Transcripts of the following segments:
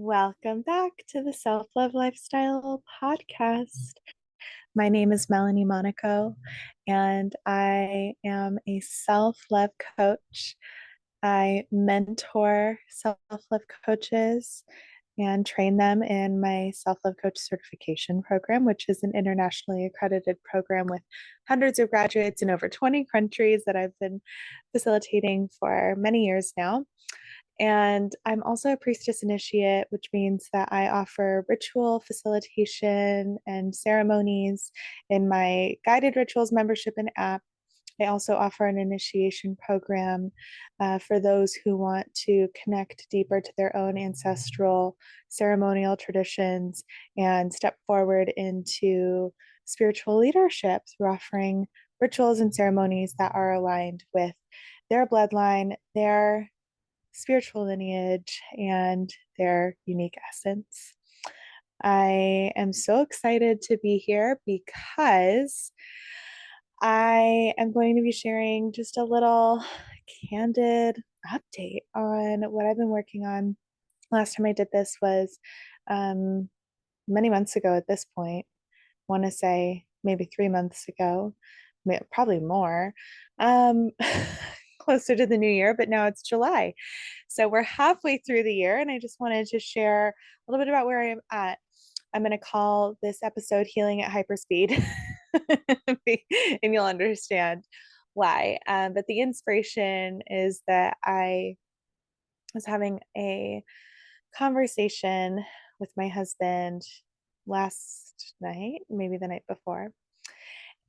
Welcome back to the Self Love Lifestyle podcast. My name is Melanie Monaco, and I am a self love coach. I mentor self love coaches and train them in my self love coach certification program, which is an internationally accredited program with hundreds of graduates in over 20 countries that I've been facilitating for many years now. And I'm also a priestess initiate, which means that I offer ritual facilitation and ceremonies in my guided rituals membership and app. I also offer an initiation program for those who want to connect deeper to their own ancestral ceremonial traditions and step forward into spiritual leadership through offering rituals and ceremonies that are aligned with their bloodline, their spiritual lineage, and their unique essence. I am so excited to be here because I am going to be sharing just a little candid update on what I've been working on. Last time I did this was um, many months ago at this point. I want to say maybe 3 months ago, probably more, closer to the new year, but now it's July. So we're halfway through the year, and I just wanted to share a little bit about where I am at. I'm going to call this episode Healing at Hyperspeed, and you'll understand why. But the inspiration is that I was having a conversation with my husband last night, maybe the night before.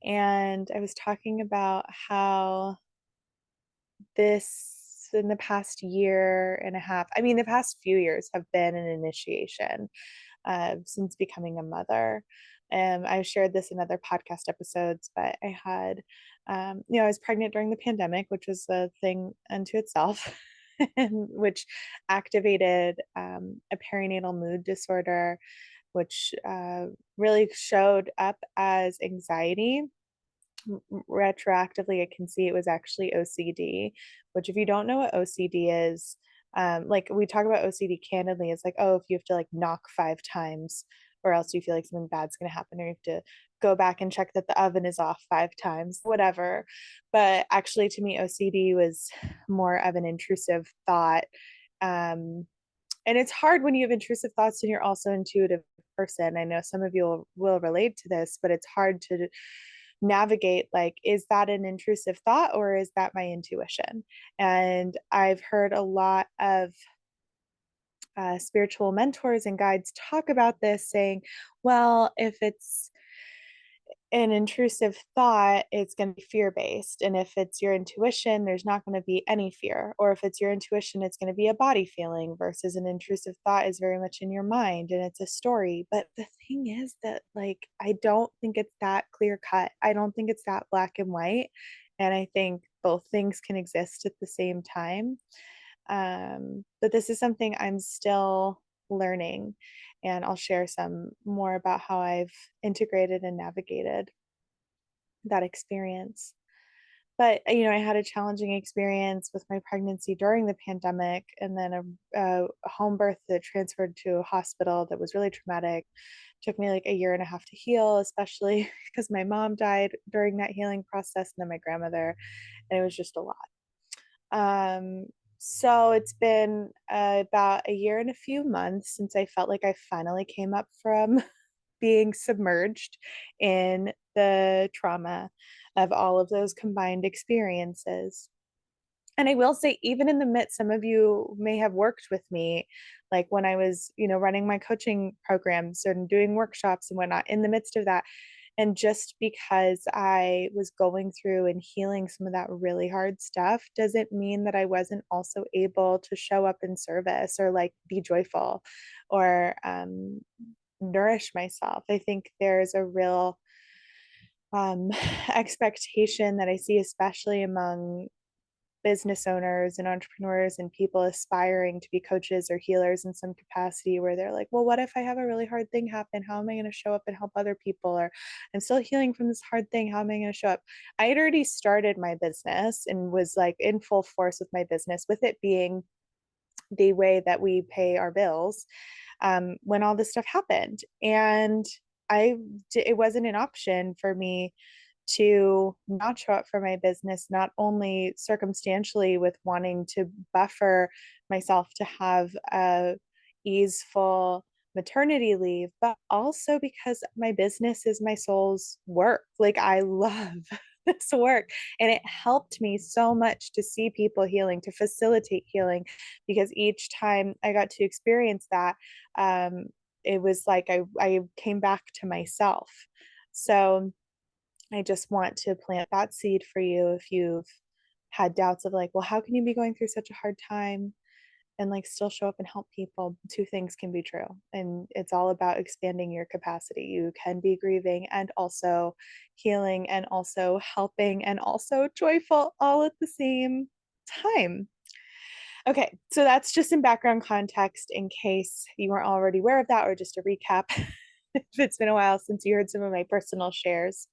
And I was talking about how this in the past year and a half, I mean, the past few years have been an initiation since becoming a mother. And I've shared this in other podcast episodes, but I had, I was pregnant during the pandemic, which was a thing unto itself, and which activated a perinatal mood disorder, which really showed up as anxiety. Retroactively, I can see it was actually OCD, which, if you don't know what OCD is, like we talk about OCD candidly, it's like, oh, if you have to like knock 5 times, or else you feel like something bad's going to happen, or you have to go back and check that the oven is off 5 times, whatever. But actually, to me, OCD was more of an intrusive thought. And it's hard when you have intrusive thoughts and you're also an intuitive person. I know some of you will relate to this, but it's hard to navigate, like, is that an intrusive thought or is that my intuition? And I've heard a lot of spiritual mentors and guides talk about this, saying, well, if it's an intrusive thought, it's going to be fear based. And if it's your intuition, there's not going to be any fear. Or if it's your intuition, it's going to be a body feeling, versus an intrusive thought is very much in your mind and it's a story. But the thing is that, like, I don't think it's that clear cut. I don't think it's that black and white. And I think both things can exist at the same time. But this is something I'm still learning, and I'll share some more about how I've integrated and navigated that experience. But I had a challenging experience with my pregnancy during the pandemic, and then a home birth that transferred to a hospital that was really traumatic. It took me like a year and a half to heal, especially because my mom died during that healing process, and then my grandmother, and it was just a lot. Um, so it's been about a year and a few months since I felt like I finally came up from being submerged in the trauma of all of those combined experiences. And I will say, even in the midst, some of you may have worked with me, like when I was, running my coaching programs and doing workshops and whatnot, in the midst of that. And just because I was going through and healing some of that really hard stuff doesn't mean that I wasn't also able to show up in service, or like be joyful, or nourish myself. I think there's a real expectation that I see, especially among business owners and entrepreneurs and people aspiring to be coaches or healers in some capacity, where they're like, well, what if I have a really hard thing happen? How am I going to show up and help other people? Or I'm still healing from this hard thing. How am I going to show up? I had already started my business and was like in full force with my business, with it being the way that we pay our bills, when all this stuff happened. And it wasn't an option for me to not show up for my business, not only circumstantially with wanting to buffer myself to have a easeful maternity leave, but also because my business is my soul's work. Like I love this work, and it helped me so much to see people healing, to facilitate healing, because each time I got to experience that, um, it was like I came back to myself. So I just want to plant that seed for you if you've had doubts of like, well, how can you be going through such a hard time and like still show up and help people? Two things can be true. And it's all about expanding your capacity. You can be grieving and also healing and also helping and also joyful all at the same time. Okay, so that's just some background context in case you weren't already aware of that, or just a recap if it's been a while since you heard some of my personal shares.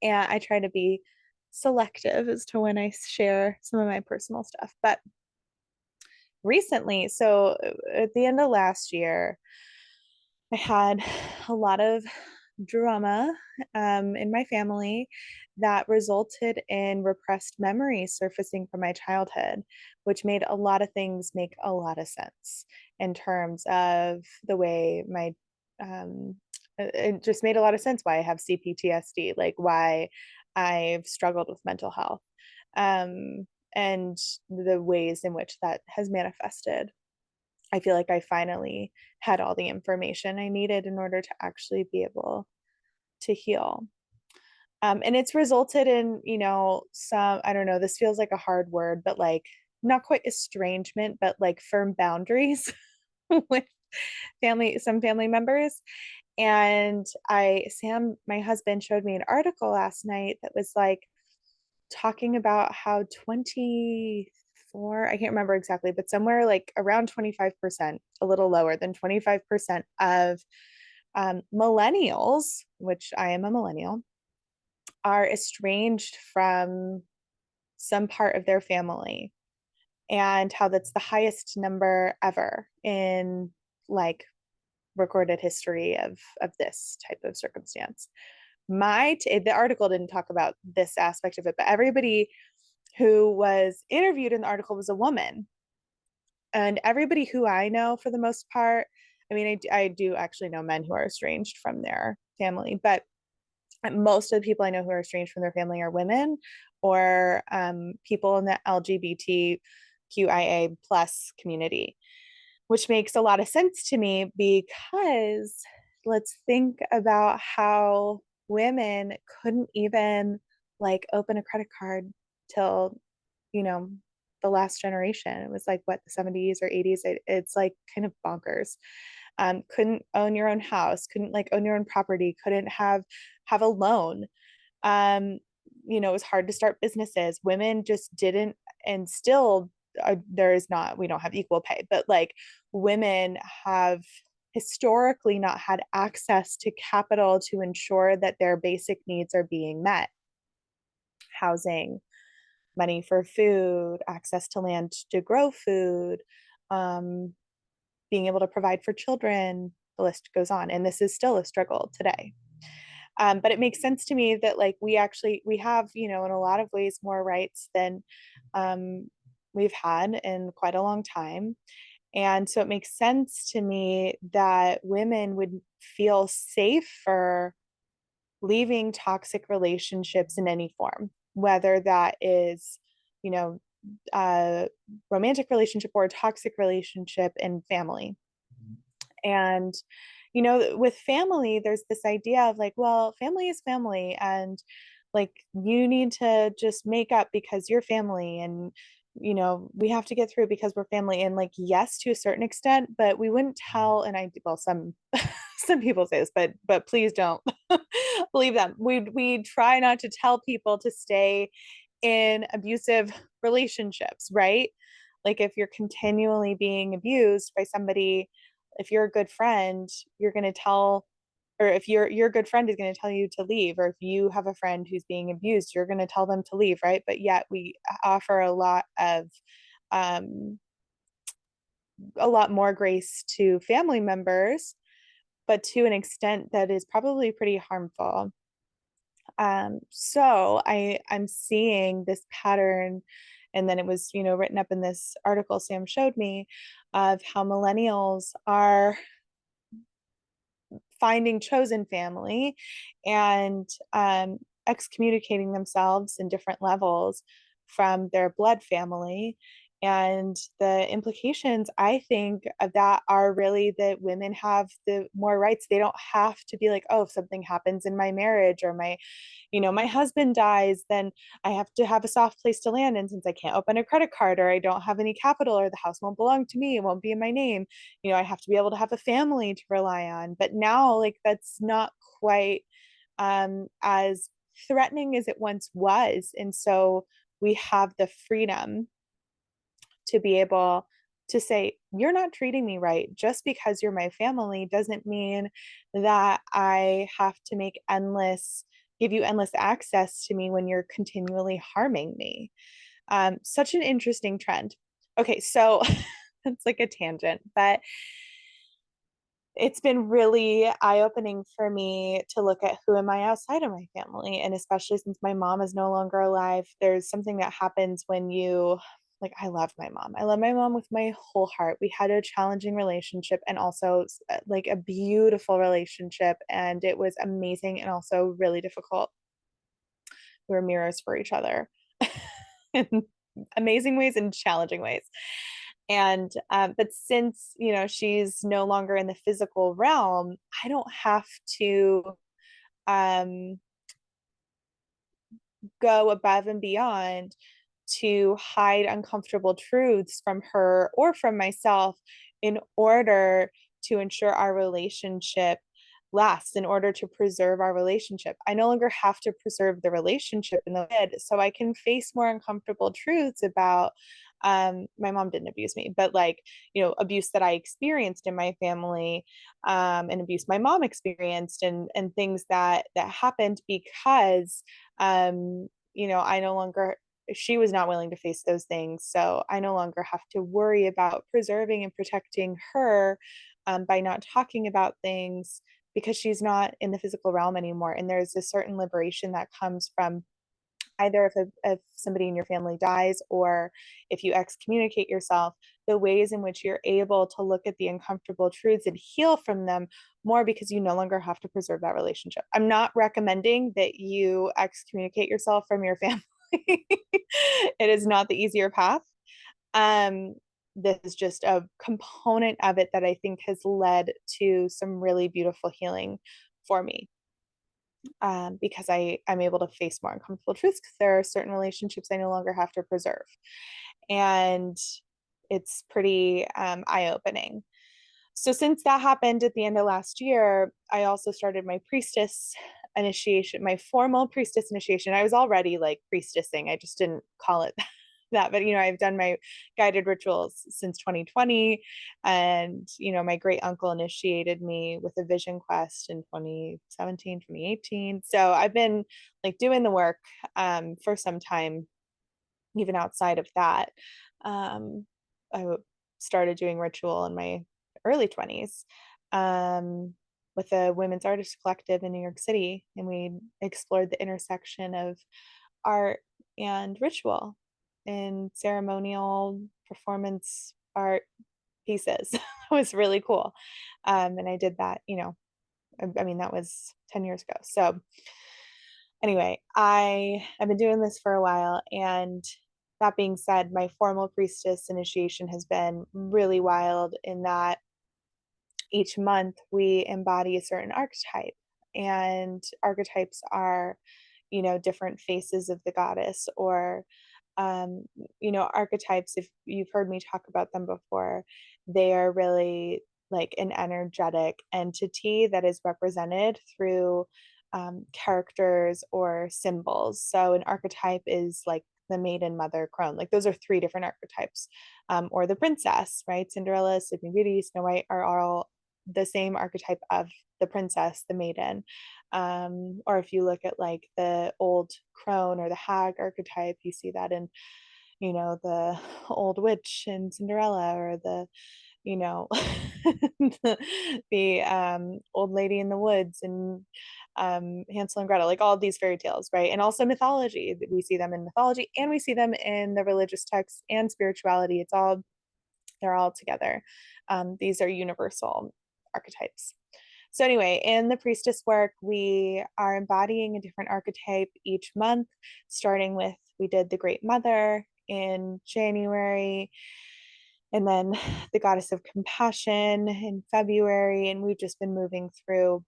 And I try to be selective as to when I share some of my personal stuff. But recently, so at the end of last year, I had a lot of drama in my family that resulted in repressed memories surfacing from my childhood, which made a lot of things make a lot of sense in terms of the way my it just made a lot of sense why I have CPTSD, like why I've struggled with mental health, and the ways in which that has manifested. I feel like I finally had all the information I needed in order to actually be able to heal. And it's resulted in, some, I don't know, this feels like a hard word, but like not quite estrangement, but like firm boundaries with some family members. And Sam, my husband, showed me an article last night that was like talking about how 24, I can't remember exactly, but somewhere like around 25%, a little lower than 25% of millennials, which I am a millennial, are estranged from some part of their family, and how that's the highest number ever in like recorded history of this type of circumstance. The article didn't talk about this aspect of it, but everybody who was interviewed in the article was a woman. And everybody who I know, for the most part, I mean, I do actually know men who are estranged from their family, but most of the people I know who are estranged from their family are women, or people in the LGBTQIA plus community, which makes a lot of sense to me, because let's think about how women couldn't even like open a credit card till, you know, the last generation. It was like what, the 70s or 80s. It's like kind of bonkers. Couldn't own your own house, couldn't like own your own property, couldn't have a loan. Um, it was hard to start businesses. Women just didn't, and still there is not, we don't have equal pay, but like women have historically not had access to capital to ensure that their basic needs are being met: housing, money for food, access to land to grow food, um, being able to provide for children. The list goes on, and this is still a struggle today. But it makes sense to me that like we have, in a lot of ways more rights than um, we've had in quite a long time. And so it makes sense to me that women would feel safer leaving toxic relationships in any form, whether that is, you know, a romantic relationship or a toxic relationship in family. And, with family, there's this idea of like, well, family is family, and like you need to just make up because you're family, and we have to get through because we're family. And like, yes, to a certain extent, but we wouldn't tell, and well, some some people say this, but please don't believe them. We try not to tell people to stay in abusive relationships, right? Like if you're continually being abused by somebody, if you're a good friend, you're going to tell, or if your good friend is going to tell you to leave, or if you have a friend who's being abused, you're going to tell them to leave, right? But yet we offer a lot of um a lot more grace to family members, but to an extent that is probably pretty harmful. I'm seeing this pattern, and then it was, written up in this article Sam showed me of how millennials are finding chosen family and excommunicating themselves in different levels from their blood family. And the implications, I think, of that are really that women have the more rights. They don't have to be like, oh, if something happens in my marriage or my husband dies, then I have to have a soft place to land. And since I can't open a credit card or I don't have any capital or the house won't belong to me, it won't be in my name, I have to be able to have a family to rely on. But now, like, that's not quite as threatening as it once was. And so we have the freedom to be able to say, you're not treating me right. Just because you're my family doesn't mean that I have to give you endless access to me when you're continually harming me. Such an interesting trend. Okay, so it's like a tangent, but it's been really eye-opening for me to look at who am I outside of my family. And especially since my mom is no longer alive, there's something that happens when you like, I love my mom. I love my mom with my whole heart. We had a challenging relationship and also like a beautiful relationship. And it was amazing and also really difficult. We were mirrors for each other in amazing ways and challenging ways. And but since she's no longer in the physical realm, I don't have to um go above and beyond to hide uncomfortable truths from her or from myself in order to ensure our relationship lasts, in order to preserve our relationship. I no longer have to preserve the relationship in the head, so I can face more uncomfortable truths about my mom didn't abuse me, but like, abuse that I experienced in my family, and abuse my mom experienced, and things that happened because I no longer, she was not willing to face those things. So I no longer have to worry about preserving and protecting her by not talking about things because she's not in the physical realm anymore. And there's a certain liberation that comes from either if somebody in your family dies or if you excommunicate yourself, the ways in which you're able to look at the uncomfortable truths and heal from them more because you no longer have to preserve that relationship. I'm not recommending that you excommunicate yourself from your family. It is not the easier path. Um, this is just a component of it that I think has led to some really beautiful healing for me, because I'm able to face more uncomfortable truths because there are certain relationships I no longer have to preserve. And it's pretty eye-opening. So since that happened at the end of last year, I also started my priestess initiation, my formal priestess initiation. I was already like priestessing, I just didn't call it that. But I've done my guided rituals since 2020, and my great uncle initiated me with a vision quest in 2017, 2018. So I've been like doing the work for some time, even outside of that. I started doing ritual in my early 20s, with a women's artist collective in New York City, and we explored the intersection of art and ritual in ceremonial performance art pieces. It was really cool. And I did that, I mean, that was 10 years ago. So anyway, I've been doing this for a while, and that being said, my formal priestess initiation has been really wild in that each month we embody a certain archetype, and archetypes are different faces of the goddess, or um, archetypes, if you've heard me talk about them before, they are really like an energetic entity that is represented through characters or symbols. So an archetype is like the maiden, mother, crone. Like those are three different archetypes. Or the princess, right? Cinderella, Sleeping Beauty, Snow White are all the same archetype of the princess, the maiden. Or if you look at like the old crone or the hag archetype, you see that in, the old witch in Cinderella, or the the old lady in the woods and Hansel and Gretel, like all of these fairy tales, right? And also mythology. We see them in mythology and we see them in the religious texts and spirituality. They're all together. These are universal archetypes. So, anyway, in the priestess work, we are embodying a different archetype each month, starting with we did the Great Mother in January, and then the Goddess of Compassion in February. And we've just been moving through.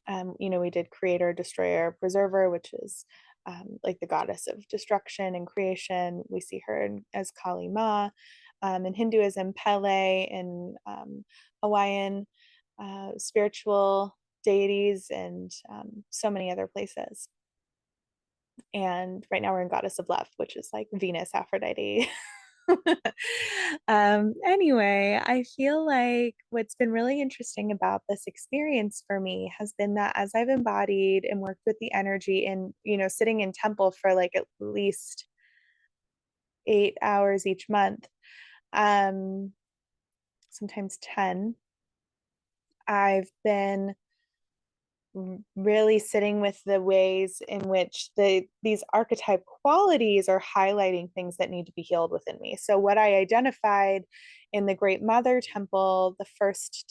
We did Creator, Destroyer, Preserver, which is like the goddess of destruction and creation. We see her as Kali Ma. In Hinduism, Pele, in Hawaiian, spiritual deities, and so many other places. And right now we're in Goddess of Love, which is like Venus, Aphrodite. Anyway, I feel like what's been really interesting about this experience for me has been that as I've embodied and worked with the energy and, sitting in temple for like at least 8 hours each month, um, sometimes 10, I've been really sitting with the ways in which these archetype qualities are highlighting things that need to be healed within me. So what I identified in the Great Mother temple, the first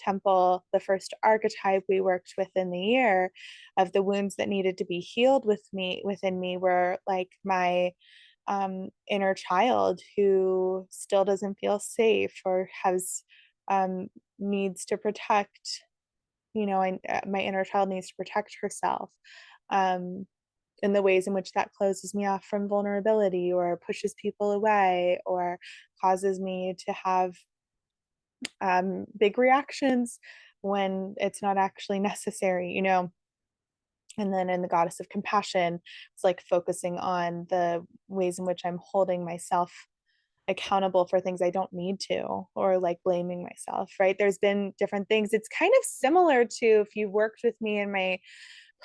archetype we worked with in the year of the wounds that needed to be healed within me were like my inner child who still doesn't feel safe or has needs to protect. My inner child needs to protect herself, um, in the ways in which that closes me off from vulnerability or pushes people away or causes me to have big reactions when it's not actually necessary. And then in the Goddess of Compassion, it's like focusing on the ways in which I'm holding myself accountable for things I don't need to, or like blaming myself, right? There's been different things. It's kind of similar to if you've worked with me in my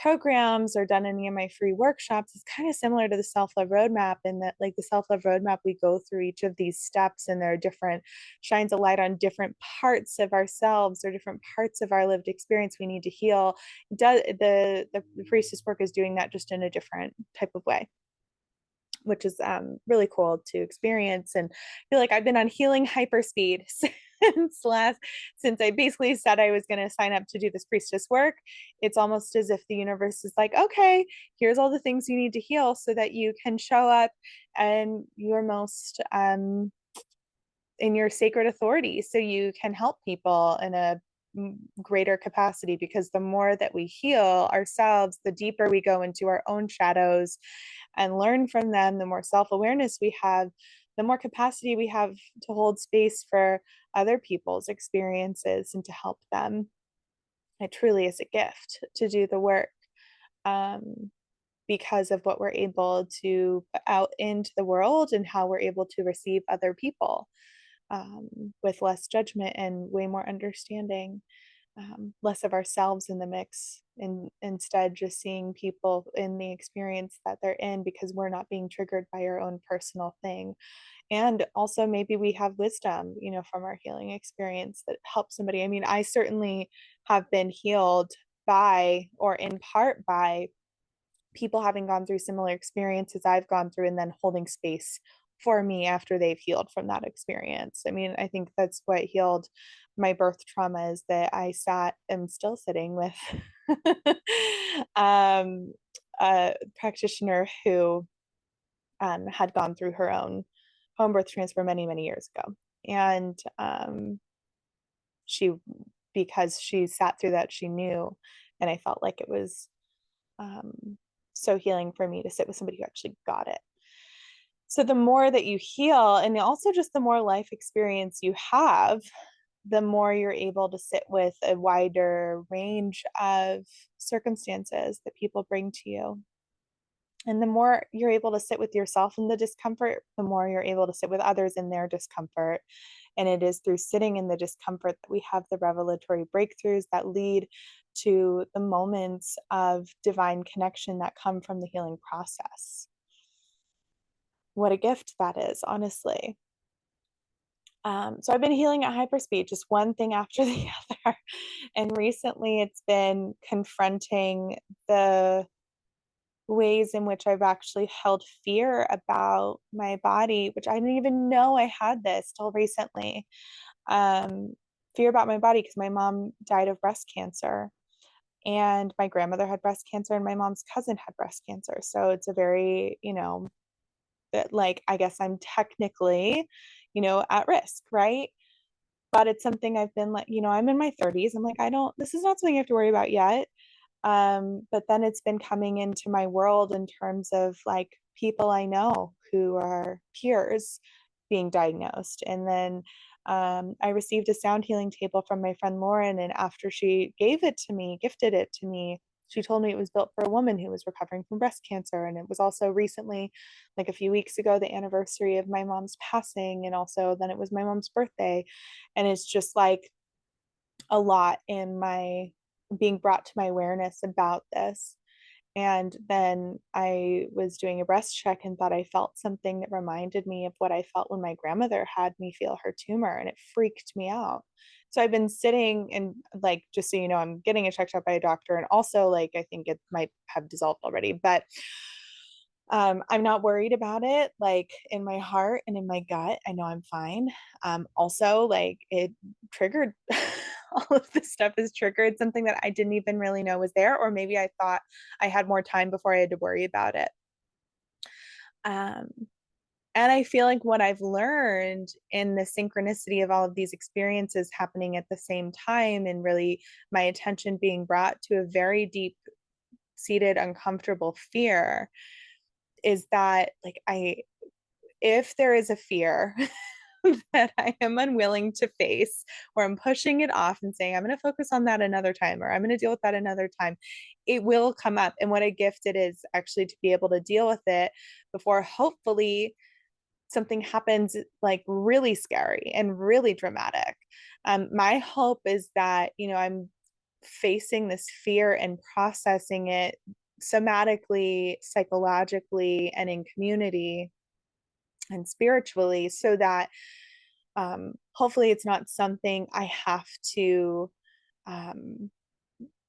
programs or done any of my free workshops, it's kind of similar to the self-love roadmap, in that like the self-love roadmap, we go through each of these steps and there are different, shines a light on different parts of ourselves or different parts of our lived experience we need to heal. The priestess work is doing that just in a different type of way, which is really cool to experience. And I feel like I've been on healing hyperspeed since I basically said I was going to sign up to do this priestess work. It's almost as if the universe is like, okay, here's all the things you need to heal so that you can show up and your most in your sacred authority, so you can help people in a greater capacity. Because the more that we heal ourselves, the deeper we go into our own shadows and learn from them, the more self-awareness we have, the more capacity we have to hold space for other people's experiences and to help them. It truly is a gift to do the work, um, because of what we're able to put out into the world and how we're able to receive other people, with less judgment and way more understanding, less of ourselves in the mix, and instead just seeing people in the experience that they're in, because we're not being triggered by our own personal thing. And also maybe we have wisdom, from our healing experience that helps somebody. I mean, I certainly have been healed by, or in part by, people having gone through similar experiences I've gone through, and then holding space for me after they've healed from that experience. I mean, I think that's what healed my birth trauma, is that am still sitting with a practitioner who had gone through her own home birth transfer many, many years ago. And she, because she sat through that, she knew. And I felt like it was so healing for me to sit with somebody who actually got it. So the more that you heal, and also just the more life experience you have, the more you're able to sit with a wider range of circumstances that people bring to you. And the more you're able to sit with yourself in the discomfort, the more you're able to sit with others in their discomfort. And it is through sitting in the discomfort that we have the revelatory breakthroughs that lead to the moments of divine connection that come from the healing process. What a gift that is, honestly. So I've been healing at hyperspeed, just one thing after the other. And recently it's been confronting the ways in which I've actually held fear about my body, which I didn't even know I had this till recently. Um, Fear about my body because my mom died of breast cancer, and my grandmother had breast cancer, and my mom's cousin had breast cancer. So it's a very, that like I guess I'm technically, at risk, right? But it's something I've been like, I'm in my 30s. I'm like, I don't, this is not something I have to worry about yet. But then it's been coming into my world in terms of like people I know who are peers being diagnosed. And then I received a sound healing table from my friend Lauren. And after she gave it to me, gifted it to me, she told me it was built for a woman who was recovering from breast cancer. And it was also recently, like a few weeks ago, the anniversary of my mom's passing. And also then it was my mom's birthday. And it's just like a lot in my being brought to my awareness about this. And then I was doing a breast check and thought I felt something that reminded me of what I felt when my grandmother had me feel her tumor, and it freaked me out. So I've been sitting and, like, just so you know, I'm getting it checked out by a doctor, and also like I think it might have dissolved already, but I'm not worried about it. Like in my heart and in my gut, I know I'm fine. Also, like it triggered all of this stuff is triggered something that I didn't even really know was there, or maybe I thought I had more time before I had to worry about it. Um, and I feel like what I've learned in the synchronicity of all of these experiences happening at the same time, and really my attention being brought to a very deep seated, uncomfortable fear, is that like if there is a fear that I am unwilling to face, or I'm pushing it off and saying, I'm going to focus on that another time, or I'm going to deal with that another time, it will come up. And what a gift it is actually to be able to deal with it before hopefully something happens like really scary and really dramatic. My hope is that, I'm facing this fear and processing it somatically, psychologically, and in community and spiritually, so that hopefully it's not something I have to, um,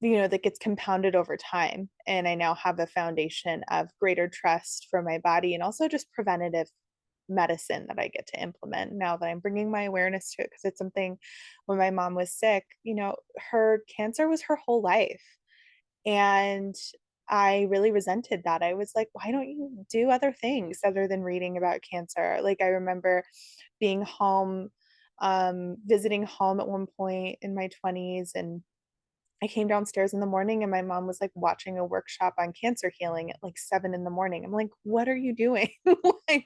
that gets compounded over time. And I now have a foundation of greater trust for my body, and also just preventative medicine that I get to implement now that I'm bringing my awareness to it. Because it's something, when my mom was sick, her cancer was her whole life. And I really resented that. I was like, why don't you do other things other than reading about cancer? Like, I remember being home, visiting home at one point in my 20s, and I came downstairs in the morning and my mom was like watching a workshop on cancer healing at like 7 in the morning. I'm like, what are you doing? Like,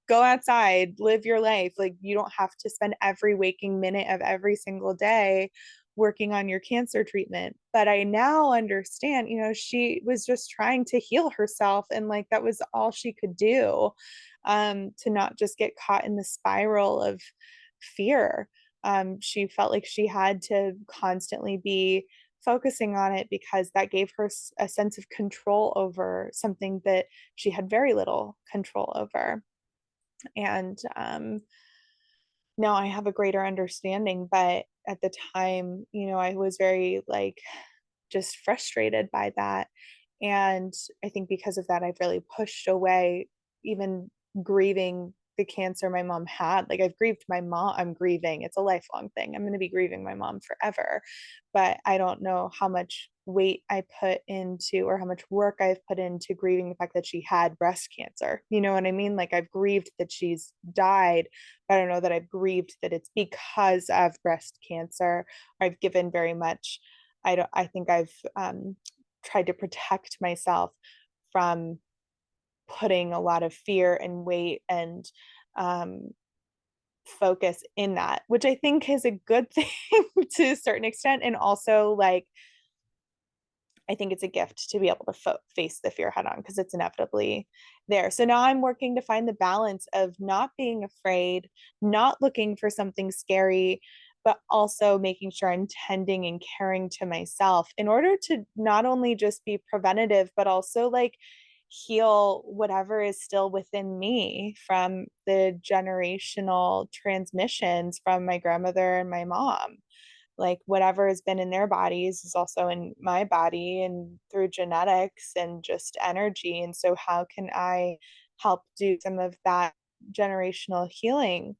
go outside, live your life. Like, you don't have to spend every waking minute of every single day working on your cancer treatment. But I now understand, she was just trying to heal herself, and like that was all she could do, to not just get caught in the spiral of fear. She felt like she had to constantly be focusing on it because that gave her a sense of control over something that she had very little control over. And now I have a greater understanding. But at the time, I was very like just frustrated by that. And I think because of that, I've really pushed away even grieving the cancer my mom had. Like, I've grieved my mom. I'm grieving. It's a lifelong thing. I'm going to be grieving my mom forever. But I don't know how much weight I put into, or how much work I've put into grieving the fact that she had breast cancer. You know what I mean? Like, I've grieved that she's died, but I don't know that I've grieved that it's because of breast cancer. I've given very much, I think I've tried to protect myself from putting a lot of fear and weight and um, focus in that, which I think is a good thing to a certain extent. And also, like, I think it's a gift to be able to face the fear head on, because it's inevitably there. So now I'm working to find the balance of not being afraid, not looking for something scary, but also making sure I'm tending and caring to myself in order to not only just be preventative, but also like heal whatever is still within me from the generational transmissions from my grandmother and my mom. Like whatever has been in their bodies is also in my body and through genetics and just energy. And so, how can I help do some of that generational healing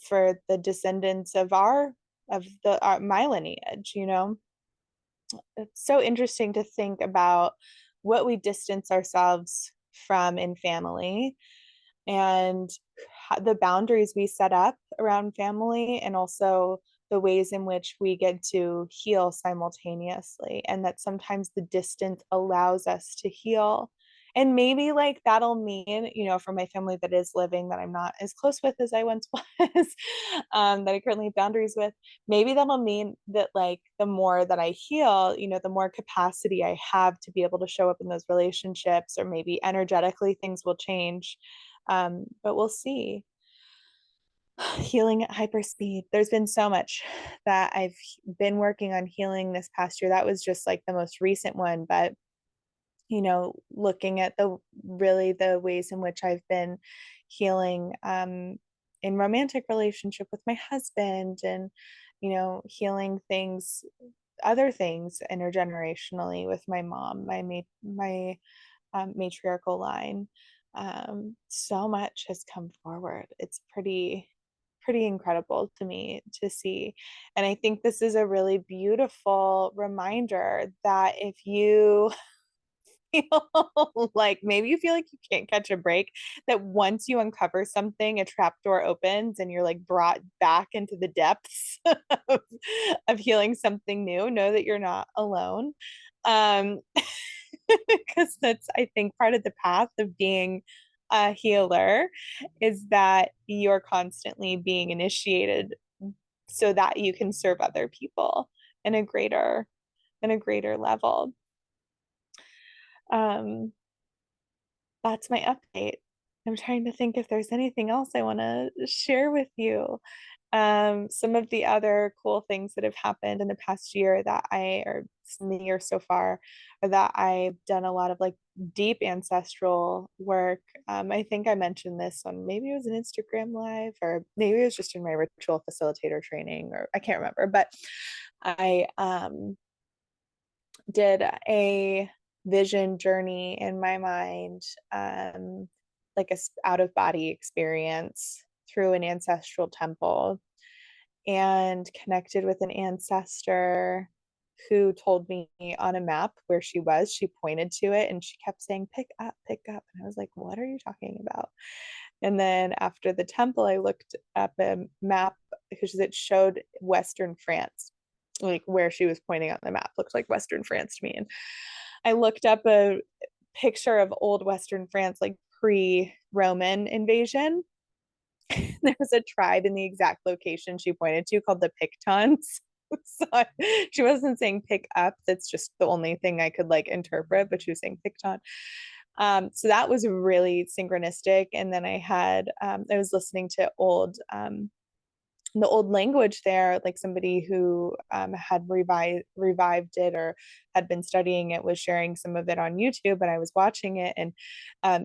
for the descendants of my lineage? It's so interesting to think about what we distance ourselves from in family and the boundaries we set up around family, and also the ways in which we get to heal simultaneously, and that sometimes the distance allows us to heal. And maybe like that'll mean, for my family that is living, that I'm not as close with as I once was, that I currently have boundaries with, maybe that'll mean that like the more that I heal, the more capacity I have to be able to show up in those relationships, or maybe energetically things will change. But we'll see. Healing at hyper speed. There's been so much that I've been working on healing this past year. That was just like the most recent one, but looking at the ways in which I've been healing in romantic relationship with my husband, and healing other things intergenerationally with my mom, my matriarchal line. So much has come forward. It's pretty incredible to me to see. And I think this is a really beautiful reminder that if you feel like maybe you feel like you can't catch a break, that once you uncover something, a trap door opens and you're like brought back into the depths of healing something new. Know that you're not alone. Um, because that's, I think, part of the path of being a healer, is that you're constantly being initiated so that you can serve other people in a greater level. um that's my update. I'm trying to think if there's anything else I want to share with you. Some of the other cool things that have happened in the past year or in the year so far, are that I've done a lot of like deep ancestral work. I think I mentioned this on, maybe it was an Instagram live, or maybe it was just in my ritual facilitator training, or I can't remember, but I did a vision journey in my mind, like a out of body experience through an ancestral temple, and connected with an ancestor who told me on a map where she was. She pointed to it and she kept saying, pick up, pick up. And I was like, what are you talking about? And then after the temple, I looked up a map because it showed Western France, like where she was pointing on the map looked like Western France to me. And I looked up a picture of old Western France, like pre-Roman invasion. There was a tribe in the exact location she pointed to called the Pictons. So she wasn't saying pick up. That's just the only thing I could like interpret, but she was saying Picton. So that was really synchronistic. And then I was listening to the old language there, like somebody who had revived it or had been studying it was sharing some of it on YouTube, and I was watching it, and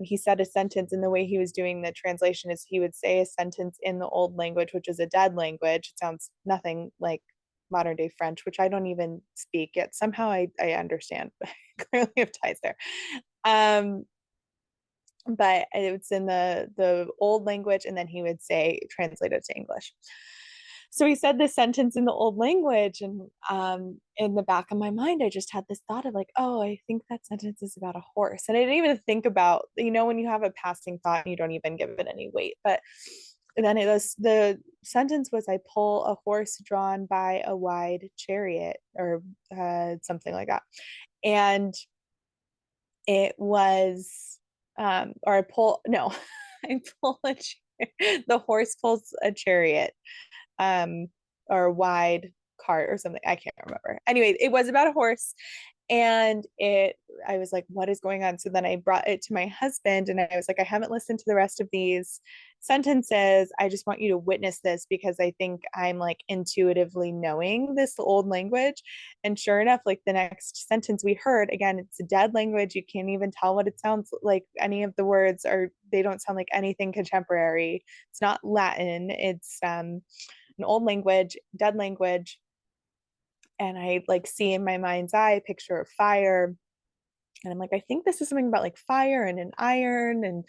he said a sentence, and the way he was doing the translation is he would say a sentence in the old language, which is a dead language. It sounds nothing like modern day French, which I don't even speak yet. Somehow I understand, but I clearly have ties there. But it's in the old language, and then he would say translate it to English. So he said this sentence in the old language, and in the back of my mind I just had this thought of like, oh, I think that sentence is about a horse. And I didn't even think about, when you have a passing thought and you don't even give it any weight. But then the sentence was, I pull a horse drawn by a wide chariot, or something like that. And it was, or I pull, no, I pull the horse pulls a chariot, or a wide cart or something. I can't remember. Anyway, it was about a horse. And I was like, what is going on? So then I brought it to my husband and I was like, I haven't listened to the rest of these sentences. I just want you to witness this because I think I'm like intuitively knowing this old language. And sure enough, like the next sentence we heard, again, it's a dead language. You can't even tell what it sounds like. Any of the words are, they don't sound like anything contemporary. It's not Latin. It's an old language, dead language. And I like see in my mind's eye a picture of fire. And I'm like, I think this is something about like fire and an iron. And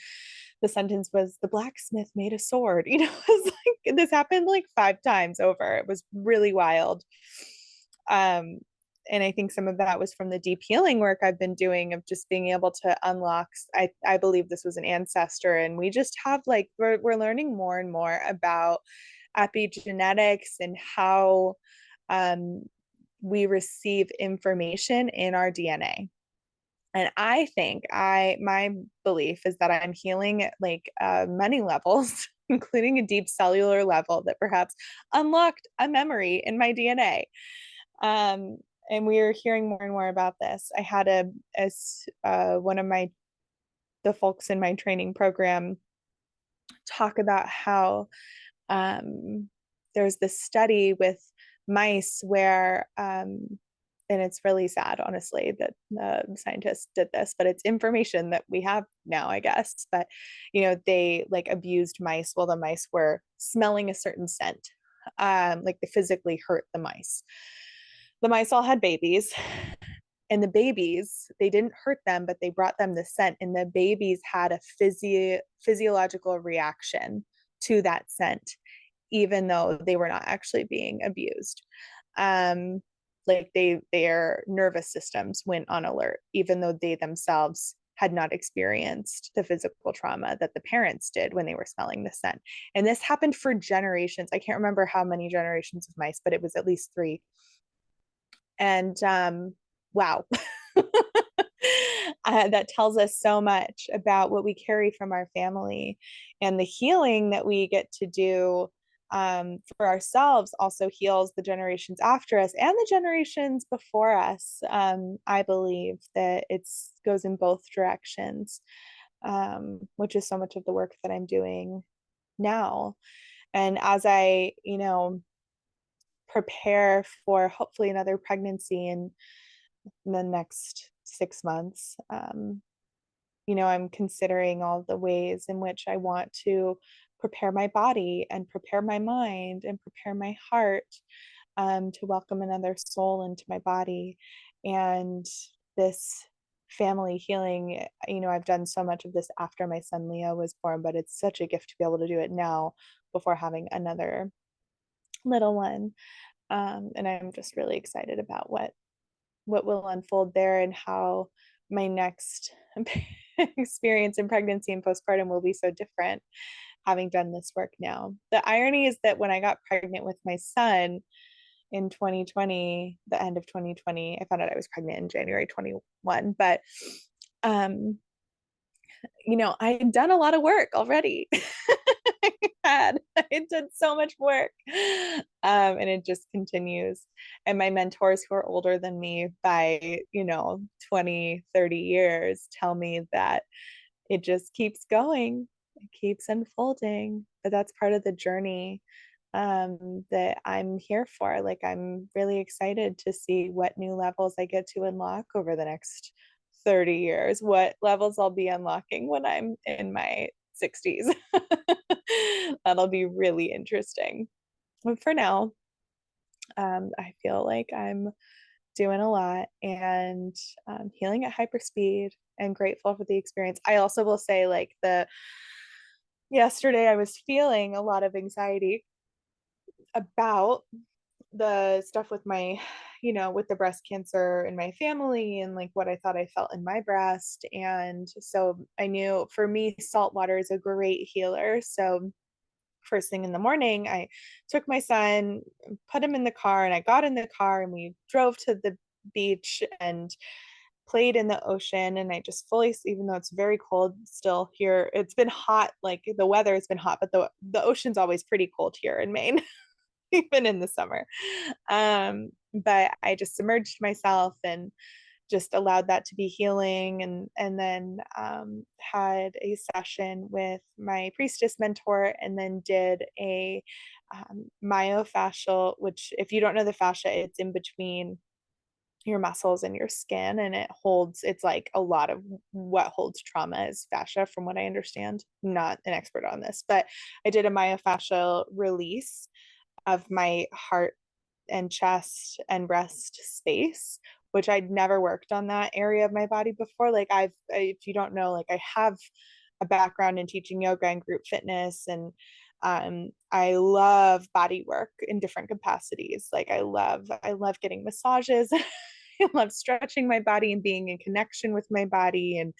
the sentence was, the blacksmith made a sword. You know, it was like, this happened like 5 times over. It was really wild. Um, and I think some of that was from the deep healing work I've been doing of just being able to unlock. I believe this was an ancestor, and we just have like, we're learning more and more about epigenetics and how um, we receive information in our DNA. And I think my belief is that I'm healing at like many levels, including a deep cellular level that perhaps unlocked a memory in my DNA. Um, and we are hearing more and more about this. I had one of the folks in my training program talk about how there's this study with mice where and it's really sad, honestly, that scientists did this, but it's information that we have now, I guess. But they like abused mice while the mice were smelling a certain scent, like they physically hurt the mice. The mice all had babies, and the babies, they didn't hurt them, but they brought them the scent, and the babies had a physiological reaction to that scent, even though they were not actually being abused. Um, like their nervous systems went on alert, even though they themselves had not experienced the physical trauma that the parents did when they were smelling the scent. And this happened for generations. I can't remember how many generations of mice, but it was at least 3. And wow. That tells us so much about what we carry from our family, and the healing that we get to do for ourselves also heals the generations after us and the generations before us. I believe that it goes in both directions, which is so much of the work that I'm doing now. And as I, prepare for hopefully another pregnancy in the next 6 months, I'm considering all the ways in which I want to prepare my body and prepare my mind and prepare my heart to welcome another soul into my body. And this family healing, I've done so much of this after my son Leo was born, but it's such a gift to be able to do it now before having another little one. And I'm just really excited about what will unfold there and how my next experience in pregnancy and postpartum will be so different having done this work now. The irony is that when I got pregnant with my son in 2020, the end of 2020, I found out I was pregnant in January 21, but I had done a lot of work already. I did so much work. And it just continues. And my mentors who are older than me by, 20, 30 years tell me that it just keeps going, it keeps unfolding. But that's part of the journey that I'm here for. Like, I'm really excited to see what new levels I get to unlock over the next 30 years, what levels I'll be unlocking when I'm in my 60s. That'll be really interesting. But for now, I feel like I'm doing a lot and healing at hyperspeed and grateful for the experience. I also will say, like, yesterday I was feeling a lot of anxiety about the stuff with my, with the breast cancer in my family and like what I thought I felt in my breast. And so I knew for me, salt water is a great healer. So first thing in the morning, I took my son, put him in the car, and I got in the car and we drove to the beach and played in the ocean. And I just fully, even though it's very cold still here, it's been hot, like the weather has been hot, but the ocean's always pretty cold here in Maine. Even in the summer. But I just submerged myself and just allowed that to be healing, and then had a session with my priestess mentor, and then did a myofascial, which if you don't know the fascia, it's in between your muscles and your skin, and it's like a lot of what holds trauma is fascia, from what I understand. I'm not an expert on this, but I did a myofascial release of my heart and chest and breast space, which I'd never worked on that area of my body before. Like if you don't know, like I have a background in teaching yoga and group fitness, and I love body work in different capacities. Like I love getting massages. I love stretching my body and being in connection with my body and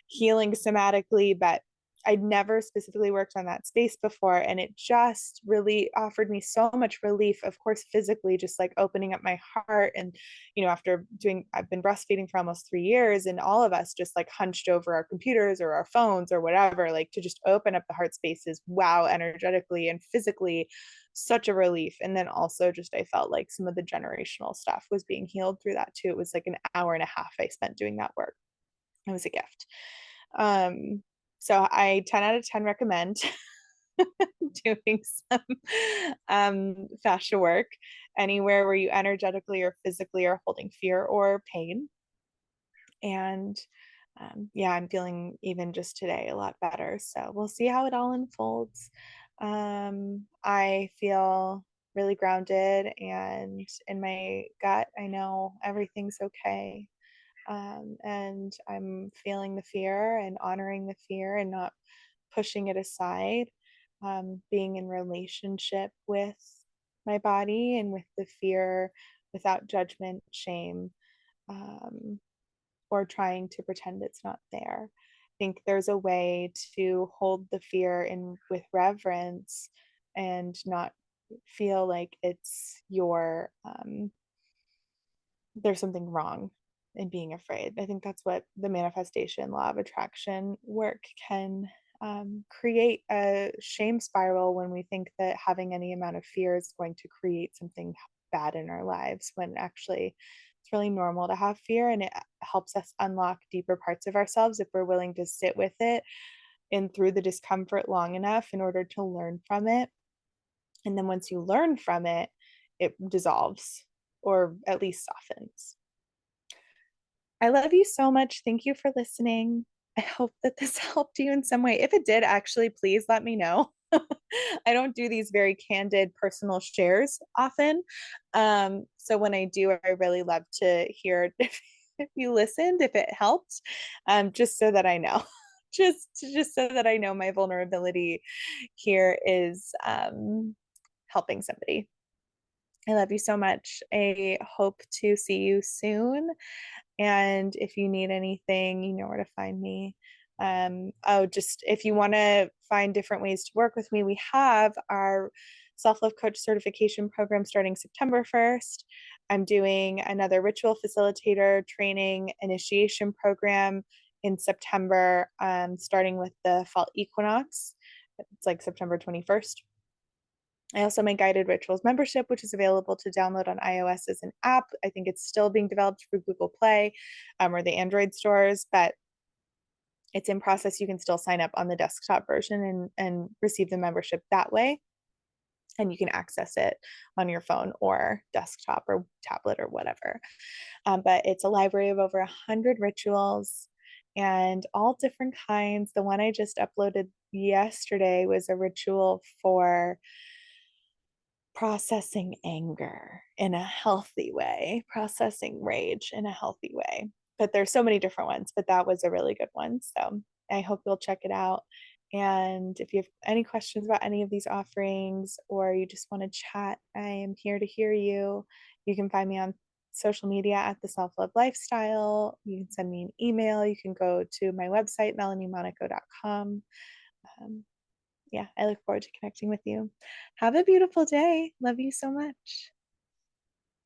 healing somatically, but I'd never specifically worked on that space before. And it just really offered me so much relief, of course, physically, just like opening up my heart. And, I've been breastfeeding for almost 3 years, and all of us just like hunched over our computers or our phones or whatever, like to just open up the heart spaces. Wow, energetically and physically, such a relief. And then also just, I felt like some of the generational stuff was being healed through that too. It was like an hour and a half I spent doing that work. It was a gift. Um, so I 10 out of 10 recommend doing some fascia work anywhere where you energetically or physically are holding fear or pain. And yeah, I'm feeling even just today a lot better. So we'll see how it all unfolds. I feel really grounded, and in my gut, I know everything's okay. And I'm feeling the fear and honoring the fear and not pushing it aside, being in relationship with my body and with the fear without judgment, shame, um, or trying to pretend it's not there. I think there's a way to hold the fear in with reverence and not feel like it's there's something wrong in being afraid. I think that's what the manifestation law of attraction work can create a shame spiral when we think that having any amount of fear is going to create something bad in our lives, when actually it's really normal to have fear, and it helps us unlock deeper parts of ourselves if we're willing to sit with it and through the discomfort long enough in order to learn from it. And then once you learn from it, it dissolves, or at least softens. I love you so much. Thank you for listening. I hope that this helped you in some way. If it did, actually, please let me know. I don't do these very candid personal shares often. So when I do, I really love to hear if you listened, if it helped, just so that I know. Just so that I know my vulnerability here is helping somebody. I love you so much. I hope to see you soon. And if you need anything, you know where to find me. Just if you want to find different ways to work with me, we have our self-love coach certification program starting September 1st. I'm doing another ritual facilitator training initiation program in September, starting with the fall equinox. It's like September 21st. I also have my guided rituals membership, which is available to download on iOS as an app. I think it's still being developed for Google Play, or the Android stores, but it's in process. You can still sign up on the desktop version and receive the membership that way. And you can access it on your phone or desktop or tablet or whatever. But it's a library of over 100 rituals and all different kinds. The one I just uploaded yesterday was a ritual for processing anger in a healthy way, processing rage in a healthy way. But there's so many different ones, but that was a really good one. So I hope you'll check it out. And if you have any questions about any of these offerings, or you just want to chat, I am here to hear you. You can find me on social media at the Self Love Lifestyle. You can send me an email. You can go to my website, melaniemonaco.com. Yeah, I look forward to connecting with you. Have a beautiful day. Love you so much.